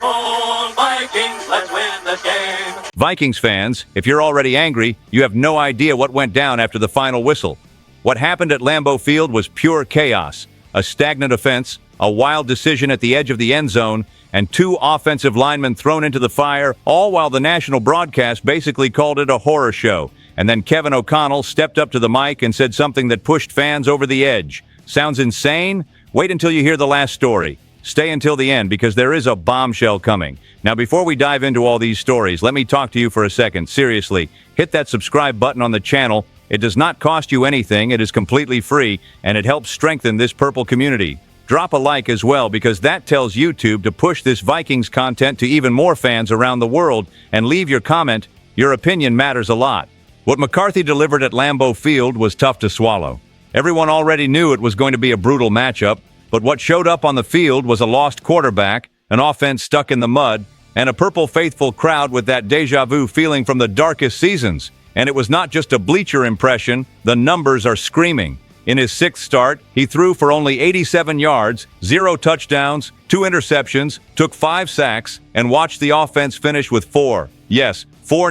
SKOL Vikings, let's win this game. Vikings fans, if you're already angry, you have no idea what went down after the final whistle. What happened at Lambeau Field was pure chaos. A stagnant offense, a wild decision at the edge of the end zone, and two offensive linemen thrown into the fire, all while the national broadcast basically called it a horror show. And then Kevin O'Connell stepped up to the mic and said something that pushed fans over the edge. Sounds insane? Wait until you hear the last story. Stay until the end because there is a bombshell coming. Now, before we dive into all these stories, let me talk to you for a second. Seriously, hit that subscribe button on the channel. It does not cost you anything. It is completely free, and it helps strengthen this purple community. Drop a like as well because that tells YouTube to push this Vikings content to even more fans around the world, and leave your comment. Your opinion matters a lot. What McCarthy delivered at Lambeau Field was tough to swallow. Everyone already knew it was going to be a brutal matchup, but what showed up on the field was a lost quarterback, an offense stuck in the mud, and a purple faithful crowd with that deja vu feeling from the darkest seasons. And it was not just a bleacher impression, the numbers are screaming. In his sixth start, he threw for only 87 yards, 0 touchdowns, 2 interceptions, took 5 sacks, and watched the offense finish with 4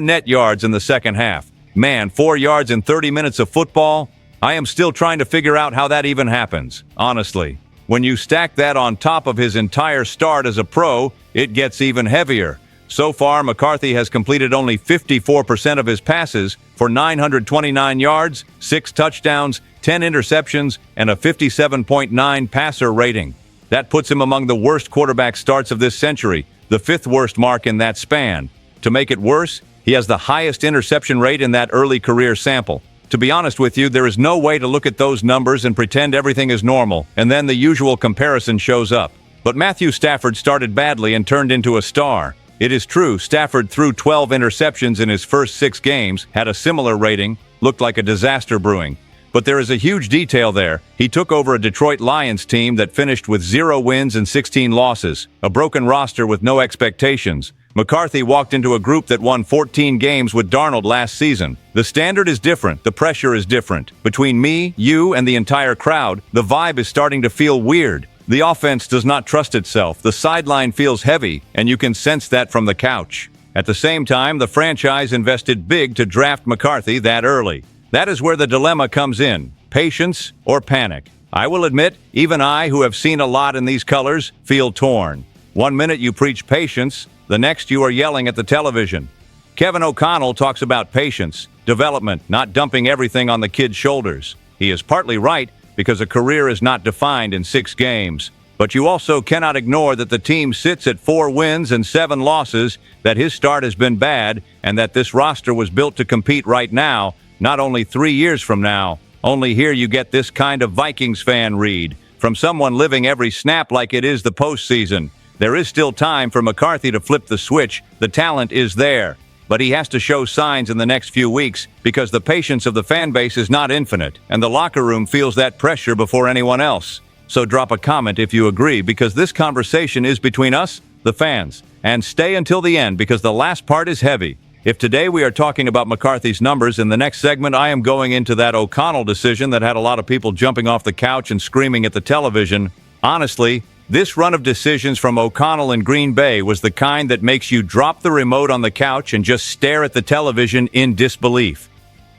net yards in the second half. Man, 4 yards in 30 minutes of football? I am still trying to figure out how that even happens, honestly. When you stack that on top of his entire start as a pro, it gets even heavier. So far, McCarthy has completed only 54% of his passes for 929 yards, 6 touchdowns, 10 interceptions, and a 57.9 passer rating. That puts him among the worst quarterback starts of this century, the 5th worst mark in that span. To make it worse, he has the highest interception rate in that early career sample. To be honest with you, there is no way to look at those numbers and pretend everything is normal, and then the usual comparison shows up. But Matthew Stafford started badly and turned into a star. It is true, Stafford threw 12 interceptions in his first 6 games, had a similar rating, looked like a disaster brewing. But there is a huge detail there. He took over a Detroit Lions team that finished with 0 wins and 16 losses, a broken roster with no expectations. McCarthy walked into a group that won 14 games with Darnold last season. The standard is different, the pressure is different. Between me, you, and the entire crowd, the vibe is starting to feel weird. The offense does not trust itself, the sideline feels heavy, and you can sense that from the couch. At the same time, the franchise invested big to draft McCarthy that early. That is where the dilemma comes in, patience or panic. I will admit, even I, who have seen a lot in these colors, feel torn. One minute you preach patience, the next you are yelling at the television. Kevin O'Connell talks about patience, development, not dumping everything on the kid's shoulders. He is partly right, because a career is not defined in 6 games. But you also cannot ignore that the team sits at 4 wins and 7 losses, that his start has been bad, and that this roster was built to compete right now, not only 3 years from now. Only here you get this kind of Vikings fan read, from someone living every snap like it is the postseason. There is still time for McCarthy to flip the switch. The talent is there. But he has to show signs in the next few weeks because the patience of the fan base is not infinite, and the locker room feels that pressure before anyone else. So drop a comment if you agree, because this conversation is between us, the fans. And stay until the end because the last part is heavy. If today we are talking about McCarthy's numbers, in the next segment I am going into that O'Connell decision that had a lot of people jumping off the couch and screaming at the television. Honestly, this run of decisions from O'Connell in Green Bay was the kind that makes you drop the remote on the couch and just stare at the television in disbelief.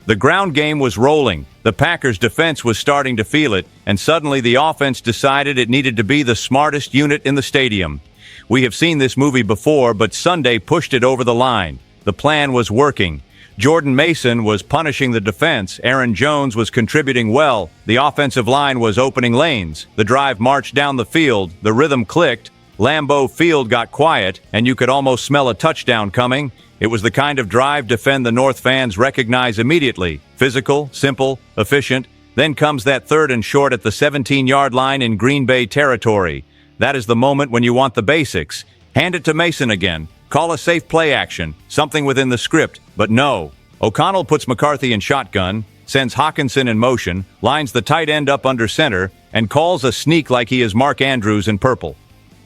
The ground game was rolling, the Packers' defense was starting to feel it, and suddenly the offense decided it needed to be the smartest unit in the stadium. We have seen this movie before, but Sunday pushed it over the line. The plan was working. Jordan Mason was punishing the defense. Aaron Jones was contributing well. The offensive line was opening lanes. The drive marched down the field. The rhythm clicked. Lambeau Field got quiet, and you could almost smell a touchdown coming. It was the kind of drive defend the North fans recognize immediately. Physical, simple, efficient. Then comes that 3rd and short at the 17-yard line in Green Bay territory. That is the moment when you want the basics. Hand it to Mason again. Call a safe play action, something within the script, but no. O'Connell puts McCarthy in shotgun, sends Hockenson in motion, lines the tight end up under center, and calls a sneak like he is Mark Andrews in purple.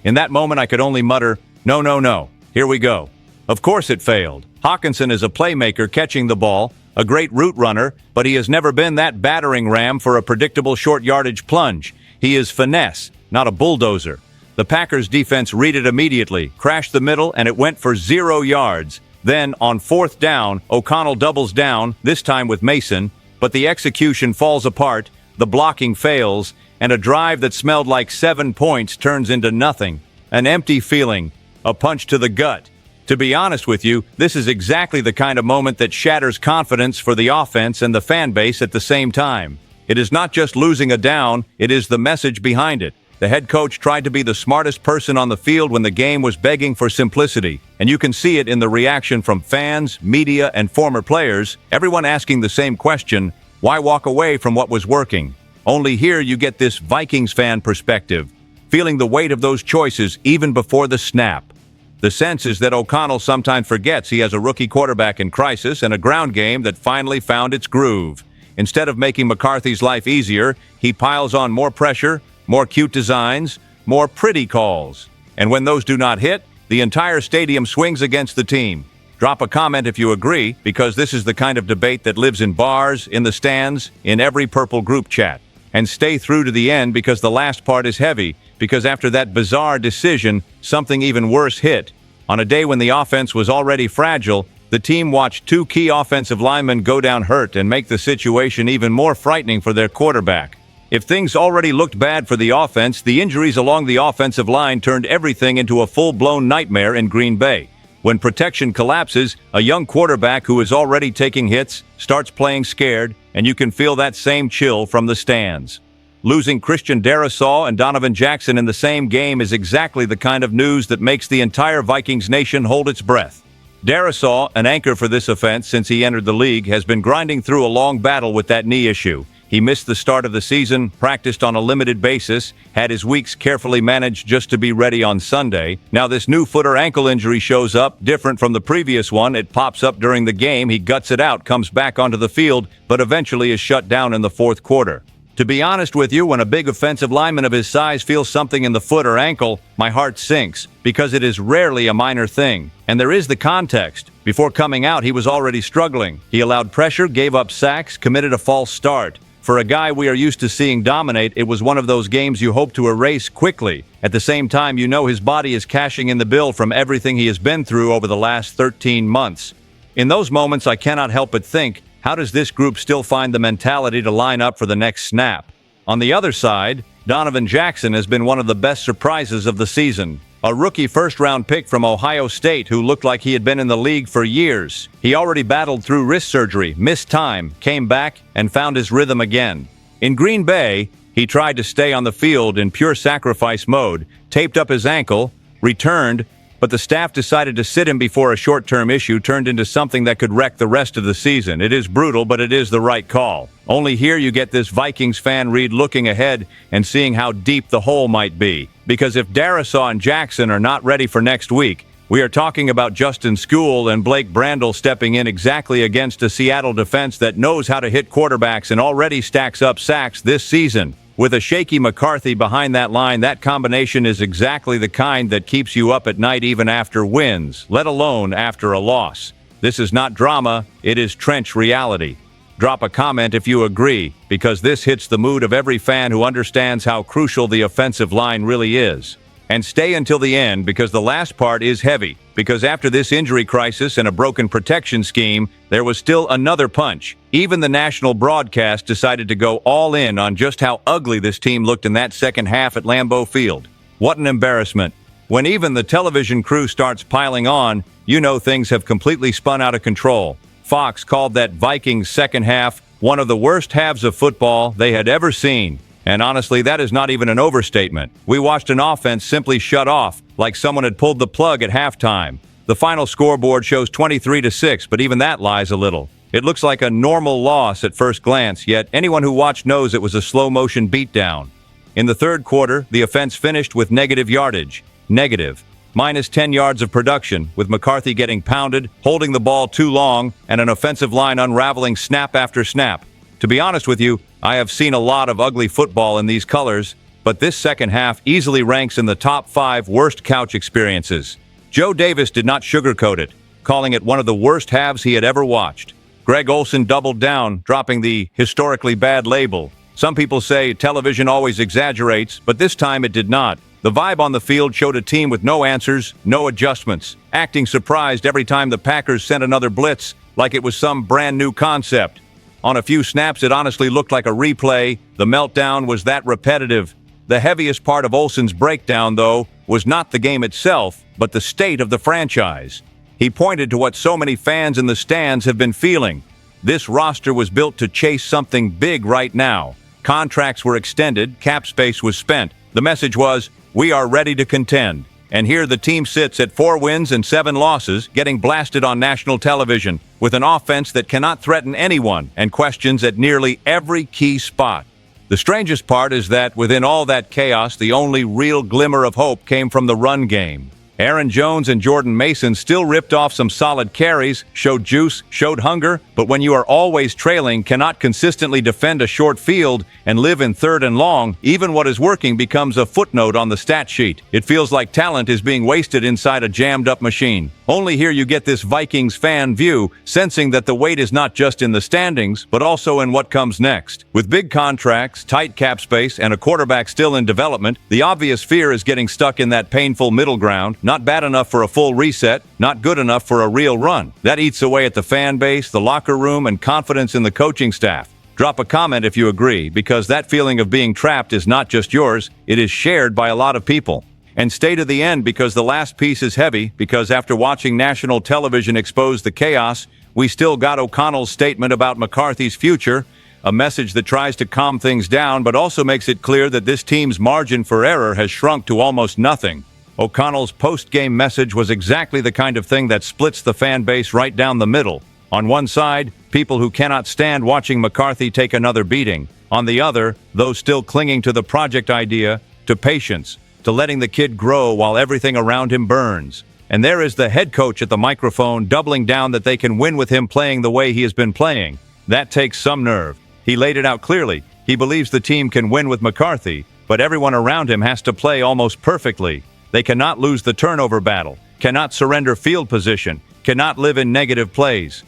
In that moment I could only mutter, no, no, no, here we go. Of course it failed. Hockenson is a playmaker catching the ball, a great route runner, but he has never been that battering ram for a predictable short yardage plunge. He is finesse, not a bulldozer. The Packers defense read it immediately, crashed the middle, and it went for 0 yards. Then, on 4th down, O'Connell doubles down, this time with Mason, but the execution falls apart, the blocking fails, and a drive that smelled like 7 points turns into nothing. An empty feeling, a punch to the gut. To be honest with you, this is exactly the kind of moment that shatters confidence for the offense and the fan base at the same time. It is not just losing a down, it is the message behind it. The head coach tried to be the smartest person on the field when the game was begging for simplicity, and you can see it in the reaction from fans, media, and former players, everyone asking the same question: why walk away from what was working? Only here you get this Vikings fan perspective, feeling the weight of those choices even before the snap. The sense is that O'Connell sometimes forgets he has a rookie quarterback in crisis and a ground game that finally found its groove. Instead of making McCarthy's life easier, he piles on more pressure, more cute designs, more pretty calls. And when those do not hit, the entire stadium swings against the team. Drop a comment if you agree, because this is the kind of debate that lives in bars, in the stands, in every Purple group chat. And stay through to the end, because the last part is heavy, because after that bizarre decision, something even worse hit. On a day when the offense was already fragile, the team watched 2 key offensive linemen go down hurt and make the situation even more frightening for their quarterback. If things already looked bad for the offense, the injuries along the offensive line turned everything into a full-blown nightmare in Green Bay. When protection collapses, a young quarterback who is already taking hits starts playing scared, and you can feel that same chill from the stands. Losing Christian Darrisaw and Donovan Jackson in the same game is exactly the kind of news that makes the entire Vikings nation hold its breath. Darrisaw, an anchor for this offense since he entered the league, has been grinding through a long battle with that knee issue. He missed the start of the season, practiced on a limited basis, had his weeks carefully managed just to be ready on Sunday. Now this new foot or ankle injury shows up, different from the previous one. It pops up during the game, he guts it out, comes back onto the field, but eventually is shut down in the 4th quarter. To be honest with you, when a big offensive lineman of his size feels something in the foot or ankle, my heart sinks, because it is rarely a minor thing. And there is the context. Before coming out, he was already struggling. He allowed pressure, gave up sacks, committed a false start. For a guy we are used to seeing dominate, it was one of those games you hope to erase quickly. At the same time, you know his body is cashing in the bill from everything he has been through over the last 13 months. In those moments, I cannot help but think, how does this group still find the mentality to line up for the next snap? On the other side, Donovan Jackson has been one of the best surprises of the season. A rookie first-round pick from Ohio State who looked like he had been in the league for years. He already battled through wrist surgery, missed time, came back, and found his rhythm again. In Green Bay, he tried to stay on the field in pure sacrifice mode, taped up his ankle, returned, but the staff decided to sit him before a short-term issue turned into something that could wreck the rest of the season. It is brutal, but it is the right call. Only here you get this Vikings fan read looking ahead and seeing how deep the hole might be. Because if Darrisaw and Jackson are not ready for next week, we are talking about Justin Skule and Blake Brandel stepping in exactly against a Seattle defense that knows how to hit quarterbacks and already stacks up sacks this season. With a shaky McCarthy behind that line, that combination is exactly the kind that keeps you up at night even after wins, let alone after a loss. This is not drama, it is trench reality. Drop a comment if you agree, because this hits the mood of every fan who understands how crucial the offensive line really is. And stay until the end, because the last part is heavy. Because after this injury crisis and a broken protection scheme, there was still another punch. Even the national broadcast decided to go all in on just how ugly this team looked in that second half at Lambeau Field. What an embarrassment. When even the television crew starts piling on, you know things have completely spun out of control. Fox called that Vikings second half one of the worst halves of football they had ever seen. And honestly, that is not even an overstatement. We watched an offense simply shut off, like someone had pulled the plug at halftime. The final scoreboard shows 23-6, but even that lies a little. It looks like a normal loss at first glance, yet anyone who watched knows it was a slow-motion beatdown. In the 3rd quarter, the offense finished with negative yardage. Negative. Minus 10 yards of production, with McCarthy getting pounded, holding the ball too long, and an offensive line unraveling snap after snap. To be honest with you, I have seen a lot of ugly football in these colors, but this second half easily ranks in the top 5 worst couch experiences. Joe Davis did not sugarcoat it, calling it one of the worst halves he had ever watched. Greg Olsen doubled down, dropping the historically bad label. Some people say television always exaggerates, but this time it did not. The vibe on the field showed a team with no answers, no adjustments, acting surprised every time the Packers sent another blitz, like it was some brand new concept. On a few snaps, it honestly looked like a replay. The meltdown was that repetitive. The heaviest part of Olsen's breakdown, though, was not the game itself, but the state of the franchise. He pointed to what so many fans in the stands have been feeling. This roster was built to chase something big right now. Contracts were extended, cap space was spent. The message was, we are ready to contend. And here the team sits at 4 wins and 7 losses, getting blasted on national television, with an offense that cannot threaten anyone and questions at nearly every key spot. The strangest part is that within all that chaos, the only real glimmer of hope came from the run game. Aaron Jones and Jordan Mason still ripped off some solid carries, showed juice, showed hunger, but when you are always trailing, cannot consistently defend a short field, and live in 3rd and long, even what is working becomes a footnote on the stat sheet. It feels like talent is being wasted inside a jammed-up machine. Only here you get this Vikings fan view, sensing that the weight is not just in the standings, but also in what comes next. With big contracts, tight cap space, and a quarterback still in development, the obvious fear is getting stuck in that painful middle ground. Not bad enough for a full reset, not good enough for a real run. That eats away at the fan base, the locker room, and confidence in the coaching staff. Drop a comment if you agree, because that feeling of being trapped is not just yours, it is shared by a lot of people. And stay to the end, because the last piece is heavy, because after watching national television expose the chaos, we still got O'Connell's statement about McCarthy's future, a message that tries to calm things down but also makes it clear that this team's margin for error has shrunk to almost nothing. O'Connell's post-game message was exactly the kind of thing that splits the fan base right down the middle. On one side, people who cannot stand watching McCarthy take another beating. On the other, those still clinging to the project idea, to patience, to letting the kid grow while everything around him burns. And there is the head coach at the microphone doubling down that they can win with him playing the way he has been playing. That takes some nerve. He laid it out clearly. He believes the team can win with McCarthy, but everyone around him has to play almost perfectly. They cannot lose the turnover battle, cannot surrender field position, cannot live in negative plays.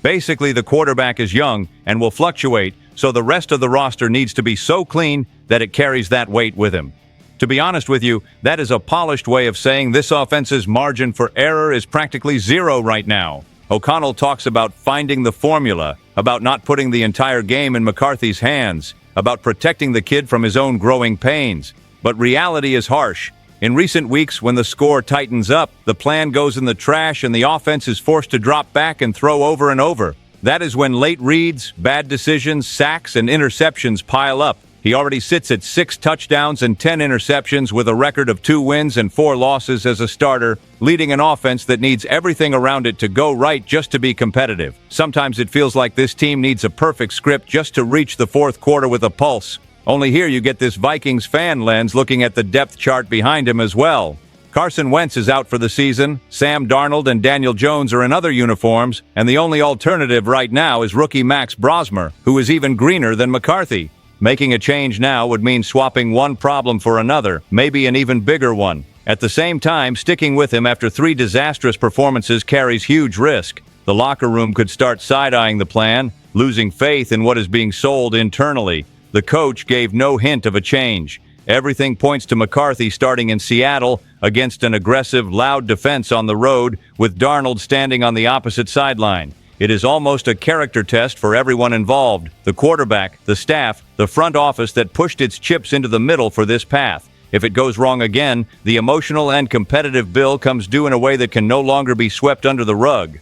Basically, the quarterback is young and will fluctuate, so the rest of the roster needs to be so clean that it carries that weight with him. To be honest with you, that is a polished way of saying this offense's margin for error is practically zero right now. O'Connell talks about finding the formula, about not putting the entire game in McCarthy's hands, about protecting the kid from his own growing pains. But reality is harsh. In recent weeks, when the score tightens up, the plan goes in the trash and the offense is forced to drop back and throw over and over. That is when late reads, bad decisions, sacks, and interceptions pile up. He already sits at 6 touchdowns and 10 interceptions with a record of 2 wins and 4 losses as a starter, leading an offense that needs everything around it to go right just to be competitive. Sometimes it feels like this team needs a perfect script just to reach the 4th quarter with a pulse. Only here you get this Vikings fan lens looking at the depth chart behind him as well. Carson Wentz is out for the season, Sam Darnold and Daniel Jones are in other uniforms, and the only alternative right now is rookie Max Brosmer, who is even greener than McCarthy. Making a change now would mean swapping one problem for another, maybe an even bigger one. At the same time, sticking with him after 3 disastrous performances carries huge risk. The locker room could start side-eyeing the plan, losing faith in what is being sold internally. The coach gave no hint of a change. Everything points to McCarthy starting in Seattle against an aggressive, loud defense on the road, with Darnold standing on the opposite sideline. It is almost a character test for everyone involved, the quarterback, the staff, the front office that pushed its chips into the middle for this path. If it goes wrong again, the emotional and competitive bill comes due in a way that can no longer be swept under the rug.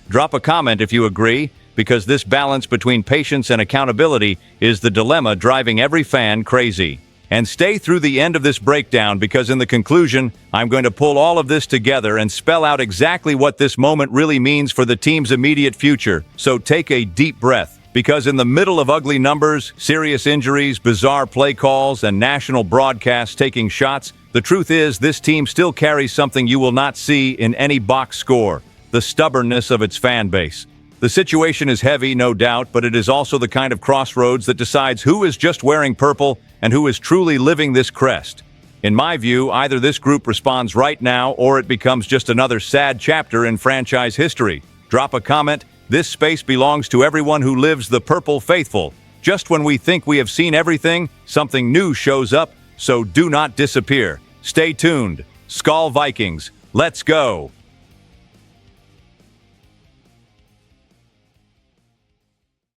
Drop a comment if you agree, because this balance between patience and accountability is the dilemma driving every fan crazy. And stay through the end of this breakdown, because in the conclusion, I'm going to pull all of this together and spell out exactly what this moment really means for the team's immediate future. So take a deep breath, because in the middle of ugly numbers, serious injuries, bizarre play calls, and national broadcasts taking shots, the truth is this team still carries something you will not see in any box score: the stubbornness of its fan base. The situation is heavy, no doubt, but it is also the kind of crossroads that decides who is just wearing purple and who is truly living this crest. In my view, either this group responds right now or it becomes just another sad chapter in franchise history. Drop a comment. This space belongs to everyone who lives the purple faithful. Just when we think we have seen everything, something new shows up, so do not disappear. Stay tuned. SKOL Vikings, let's go!